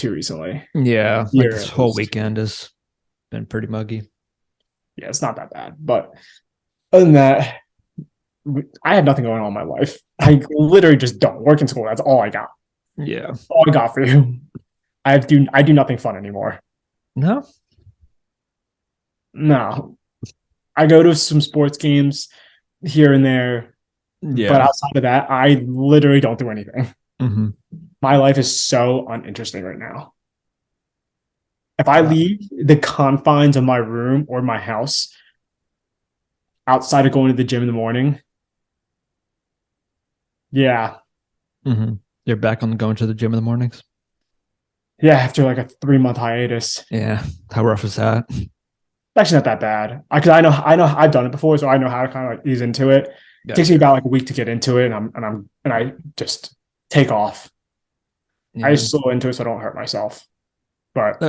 too recently. Yeah, like Here this at whole least. weekend has been pretty muggy. Yeah, it's not that bad. But other than that, I had nothing going on in my life. I literally just don't work in school. That's all I got. Yeah. All I got for you. I do nothing fun anymore. No. No. I go to some sports games here and there, but Yeah. outside of that, I literally don't do anything. Hmm. My life is so uninteresting right now. If I leave the confines of my room or my house outside of going to the gym in the morning, yeah, Hmm. You're back on going to the gym in the mornings. yeah, after like a 3 month hiatus, Yeah. How rough is that? actually not that bad. Because I know I've done it before, so I know how to kind of like ease into it. It takes me Gotcha. about like a week to get into it, and I just take off. I Yeah. just slow into it so I don't hurt myself. But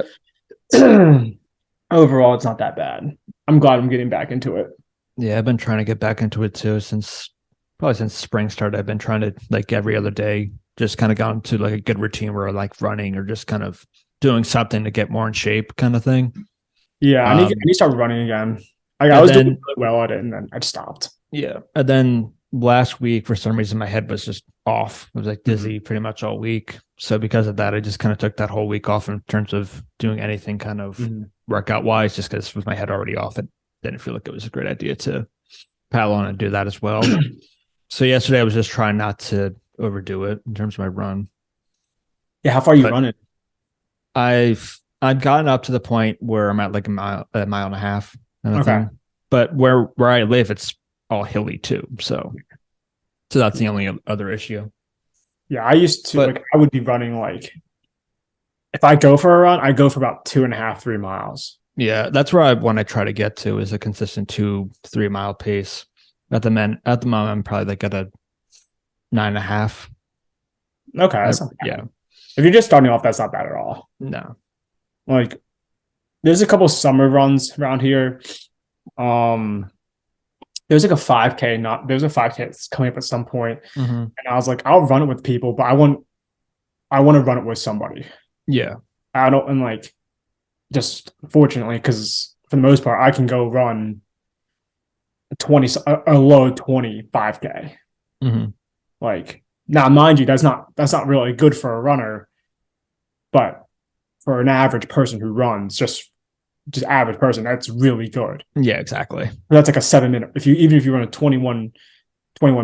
Uh, overall, it's not that bad. I'm glad I'm getting back into it. yeah, I've been trying to get back into it too since probably since spring started. I've been trying to like every other day, just kind of gone to like a good routine where I like running or just kind of doing something to get more in shape kind of thing. Yeah, I Um, need to start running again. I and was doing then really well at it, and then I just stopped. yeah, and then last week for some reason my head was just off. I was like Mhm. dizzy pretty much all week. So because of that, I just kind of took that whole week off in terms of doing anything kind of Mhm. workout wise, just because with my head already off, it didn't feel like it was a great idea to paddle on and do that as well. So yesterday I was just trying not to overdo it in terms of my run, Yeah, how far are you but running? I've gotten up to the point where I'm at like a mile and a half kind of Okay. thing. But where I live, it's all hilly too. So that's the only other issue. Yeah, I used to But like I would be running like if I go for a run, I go for about 2.5, 3 miles. yeah, that's where I want to try to get to is a consistent 2 3 mile pace. At the moment, I'm probably like at a 9.5. Okay, that's not Yeah, bad. If you're just starting off, that's not bad at all. no, Like there's a couple summer runs around here. Um, there's like a 5K, not there's a 5K that's coming up at some point, hmm, and I was like, I'll run it with people, but I want to run it with somebody. yeah, I don't and like just fortunately because for the most part I can go run 20 a low 25K. hmm, Like now, mind you, that's not really good for a runner, but for an average person who runs, just average person, that's really good. yeah, exactly. That's like a 7 minute. If you even if you run a 21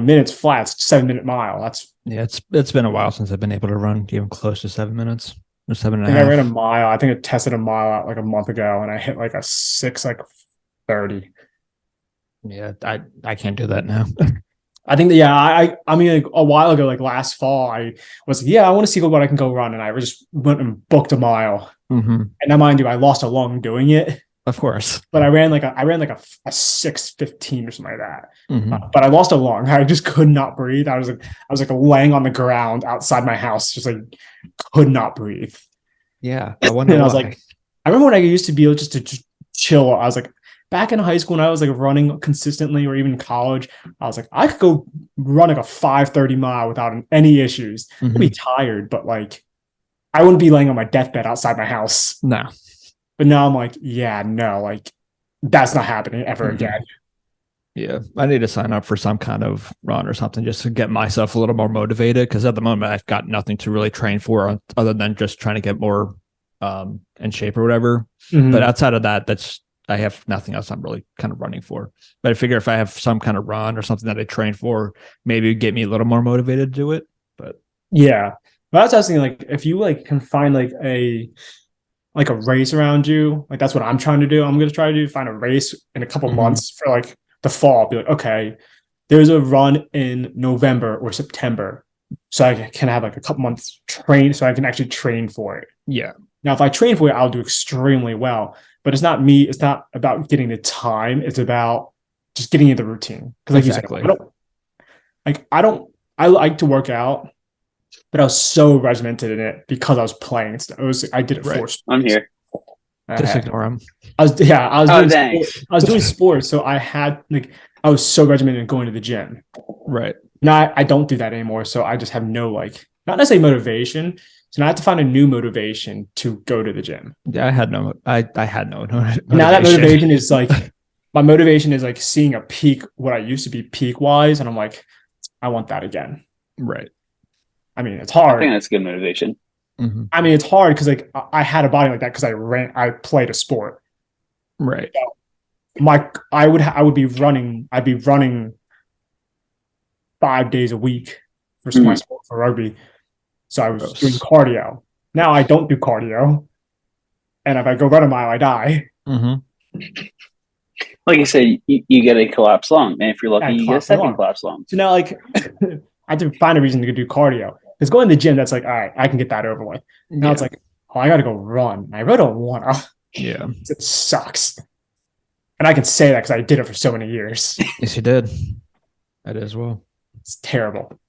minutes flat, it's 7 minute mile. That's Yeah, it's been a while since I've been able to run even close to 7 minutes or seven and I a think I ran a half. mile. I think I tested a mile out like a month ago, and I hit like a six like 30. Yeah, I can't do that now. I think that yeah, I mean like a while ago, like last fall, I was like, yeah, I want to see what I can go run, and I just went and booked a mile. Hmm. And now, mind you, I lost a lung doing it, Of course. but I ran like a 6:15 or something like that. Hmm. But I lost a lung. I just could not breathe. I was like laying on the ground outside my house, just like could not breathe. Yeah, I And wonder I was why. like, I remember when I used to be able just to just chill. I was like, back in high school when I was like running consistently, or even college, I was like, I could go run like a 5:30 mile without any issues. I'd be Hmm. tired, but like I wouldn't be laying on my deathbed outside my house. No. But now I'm like, yeah, no, like that's not happening ever again. Hmm. Yeah, I need to sign up for some kind of run or something just to get myself a little more motivated. Because at the moment, I've got nothing to really train for other than just trying to get more in shape or whatever. But Mm-hmm. outside of that, that's I have nothing else I'm really kind of running for. But I figure if I have some kind of run or something that I train for, maybe it'd get me a little more motivated to do it. But Yeah. But that's what I was thinking, like if you like can find like a race around you, like that's what I'm trying to do. I'm gonna try to do find a race in a couple mhm. months for like the fall. Be like, okay, there's a run in November or September. So I can have like a couple months train so I can actually train for it. Yeah, Now, if I train for it, I'll do extremely well. But it's not me, it's not about getting the time, it's about just getting in the routine. Because like you said, exactly. I don't I like to work out, but I was so regimented in it because I was playing. It was I did it Right. for I'm sports. here. Just I, ignore them. I was yeah, Oh, thanks. I was doing sports, so I had like I was so regimented in going to the gym. Right. Now I don't do that anymore, so I just have no like not necessarily motivation, So now I have to find a new motivation to go to the gym. Yeah, I had no Now that motivation. motivation is like, my motivation is like seeing a peak, what I used to be peak wise. And I'm like, I want that again. Right. I mean, it's I think hard. that's good motivation. Mm-hmm. I mean, it's hard because like I had a body like that because I played a sport. Right. I would be running. I'd be running 5 days a week for my Mhm. sport for rugby. So I was doing Gross. cardio. Now I don't do cardio, and if I go run a mile, I die. Mm-hmm. Like you said, you get a collapse lung, and if you're lucky, I you get a collapse my second lung. collapse lung. So now, like, I have to find a reason to do cardio because going to the gym, that's like, all right, I can get that over with. Now it's like, oh, I got to go run. I really don't want to. Yeah. It sucks, and I can say that because I did it for so many years. Yes, you did. I did as well. It's terrible.